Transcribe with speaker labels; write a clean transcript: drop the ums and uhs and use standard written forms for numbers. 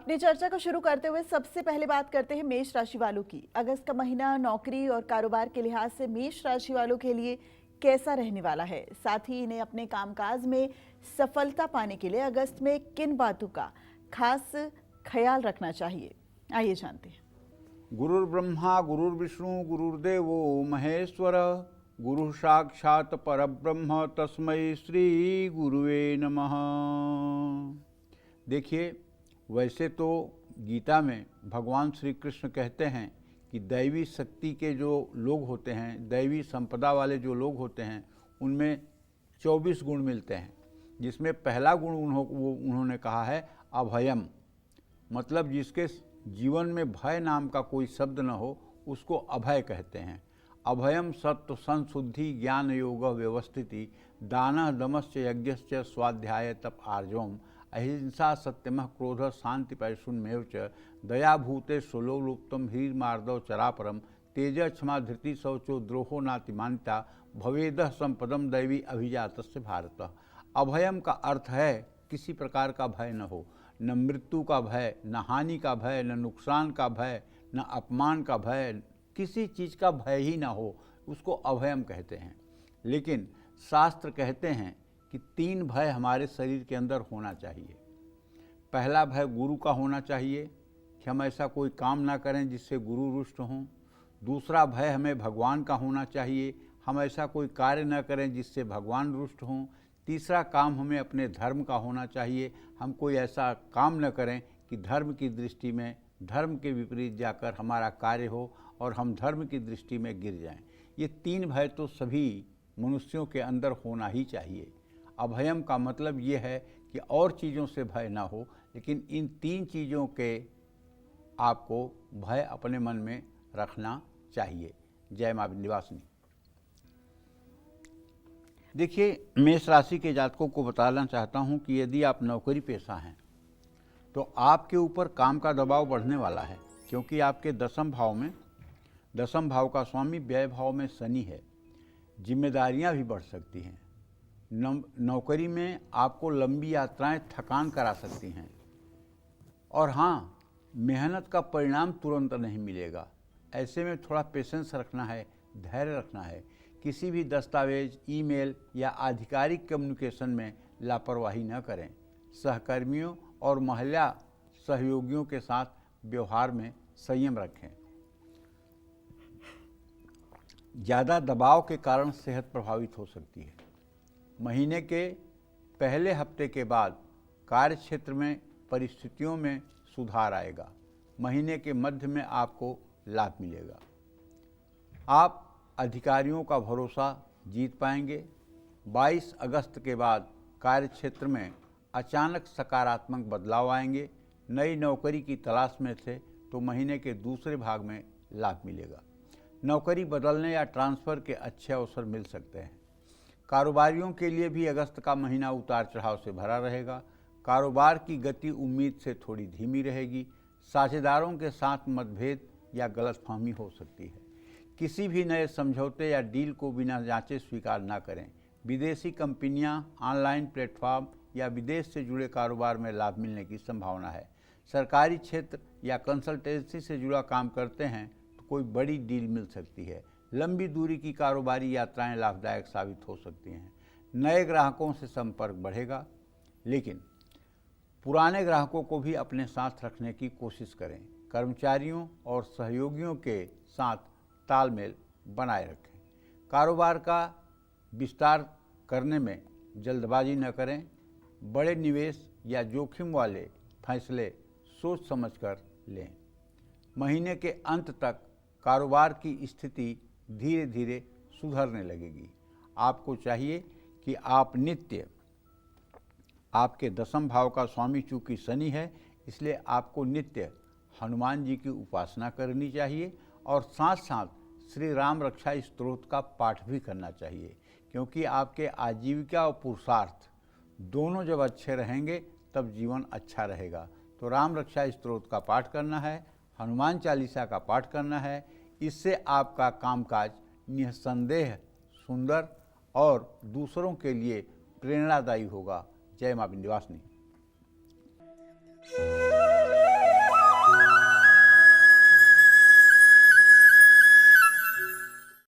Speaker 1: अपनी चर्चा को शुरू करते हुए सबसे पहले बात करते हैं मेष राशि वालों की। अगस्त का महीना नौकरी और कारोबार के लिहाज से मेष राशि वालों के लिए कैसा रहने वाला है, साथ ही इन्हें अपने कामकाज में सफलता पाने के लिए अगस्त में किन बातों का खास ख्याल रखना चाहिए, आइए जानते हैं।
Speaker 2: गुरुर् ब्रह्मा गुरुर्विष्णु गुरुर्देवो महेश्वर गुरु साक्षात परब्रह्म तस्मै श्री गुरुवे नमः। देखिए, वैसे तो गीता में भगवान श्री कृष्ण कहते हैं कि दैवी शक्ति के जो लोग होते हैं, दैवी संपदा वाले जो लोग होते हैं, उनमें 24 गुण मिलते हैं, जिसमें पहला गुण उन्होंने कहा है अभयम, मतलब जिसके जीवन में भय नाम का कोई शब्द न हो उसको अभय कहते हैं। अभयम सत्व संशुद्धि ज्ञान योग व्यवस्थिति दान दमश्च यज्ञश्च स्वाध्याय तप आर्जवम अहिंसा सत्यम क्रोध शांति पैशुन्मेव च दया भूते सुलोलुप्तम हीर मार्दव चरापरम तेज क्षमा धृति शौचो द्रोहो नातिमान्यता भवेद संपदम दैवी अभिजातस्य भारत। अभयम का अर्थ है किसी प्रकार का भय न हो, न मृत्यु का भय, न हानि का भय, न नुकसान का भय, न अपमान का भय, किसी चीज़ का भय ही ना हो, उसको अभयम कहते हैं। लेकिन शास्त्र कहते हैं कि 3 भय हमारे शरीर के अंदर होना चाहिए। पहला भय गुरु का होना चाहिए कि हम ऐसा कोई काम ना करें जिससे गुरु रुष्ट हों। दूसरा भय हमें भगवान का होना चाहिए, हम ऐसा कोई कार्य न करें जिससे भगवान रुष्ट हों। तीसरा काम हमें अपने धर्म का होना चाहिए, हम कोई ऐसा काम न करें कि धर्म की दृष्टि में धर्म के विपरीत जाकर हमारा कार्य हो और हम धर्म की दृष्टि में गिर जाएं। ये 3 भय तो सभी मनुष्यों के अंदर होना ही चाहिए। अभयम का मतलब ये है कि और चीज़ों से भय ना हो, लेकिन इन 3 चीज़ों के आपको भय अपने मन में रखना चाहिए। जय मां विंध्यवासिनी। देखिए, मेष राशि के जातकों को बताना चाहता हूँ कि यदि आप नौकरी पेशा हैं तो आपके ऊपर काम का दबाव बढ़ने वाला है, क्योंकि आपके दसम भाव का स्वामी व्यय भाव में शनि है। जिम्मेदारियां भी बढ़ सकती हैं। नौकरी में आपको लंबी यात्राएं थकान करा सकती हैं, और हाँ, मेहनत का परिणाम तुरंत नहीं मिलेगा। ऐसे में थोड़ा पेशेंस रखना है, धैर्य रखना है। किसी भी दस्तावेज, ईमेल या आधिकारिक कम्युनिकेशन में लापरवाही न करें। सहकर्मियों और महिला सहयोगियों के साथ व्यवहार में संयम रखें। ज़्यादा दबाव के कारण सेहत प्रभावित हो सकती है। महीने के पहले हफ्ते के बाद कार्य क्षेत्र में परिस्थितियों में सुधार आएगा। महीने के मध्य में आपको लाभ मिलेगा। आप अधिकारियों का भरोसा जीत पाएंगे। 22 अगस्त के बाद कार्य क्षेत्र में अचानक सकारात्मक बदलाव आएंगे। नई नौकरी की तलाश में थे तो महीने के दूसरे भाग में लाभ मिलेगा। नौकरी बदलने या ट्रांसफ़र के अच्छे अवसर मिल सकते हैं। कारोबारियों के लिए भी अगस्त का महीना उतार चढ़ाव से भरा रहेगा। कारोबार की गति उम्मीद से थोड़ी धीमी रहेगी। साझेदारों के साथ मतभेद या गलतफहमी हो सकती है। किसी भी नए समझौते या डील को बिना जांचे स्वीकार न करें। विदेशी कंपनियां, ऑनलाइन प्लेटफॉर्म या विदेश से जुड़े कारोबार में लाभ मिलने की संभावना है। सरकारी क्षेत्र या कंसल्टेंसी से जुड़ा काम करते हैं तो कोई बड़ी डील मिल सकती है। लंबी दूरी की कारोबारी यात्राएं लाभदायक साबित हो सकती हैं। नए ग्राहकों से संपर्क बढ़ेगा, लेकिन पुराने ग्राहकों को भी अपने साथ रखने की कोशिश करें। कर्मचारियों और सहयोगियों के साथ तालमेल बनाए रखें। कारोबार का विस्तार करने में जल्दबाजी न करें। बड़े निवेश या जोखिम वाले फैसले सोच समझकर लें। महीने के अंत तक कारोबार की स्थिति धीरे धीरे सुधरने लगेगी। आपको चाहिए कि आप नित्य, आपके दसम भाव का स्वामी चूँकि शनि है, इसलिए आपको नित्य हनुमान जी की उपासना करनी चाहिए और साथ साथ श्री राम रक्षा स्तोत्र का पाठ भी करना चाहिए, क्योंकि आपके आजीविका और पुरुषार्थ दोनों जब अच्छे रहेंगे तब जीवन अच्छा रहेगा। तो राम रक्षा स्तोत्र का पाठ करना है, हनुमान चालीसा का पाठ करना है। इससे आपका कामकाज निस्संदेह सुंदर और दूसरों के लिए प्रेरणादायी होगा। जय मां विंध्यवासिनी।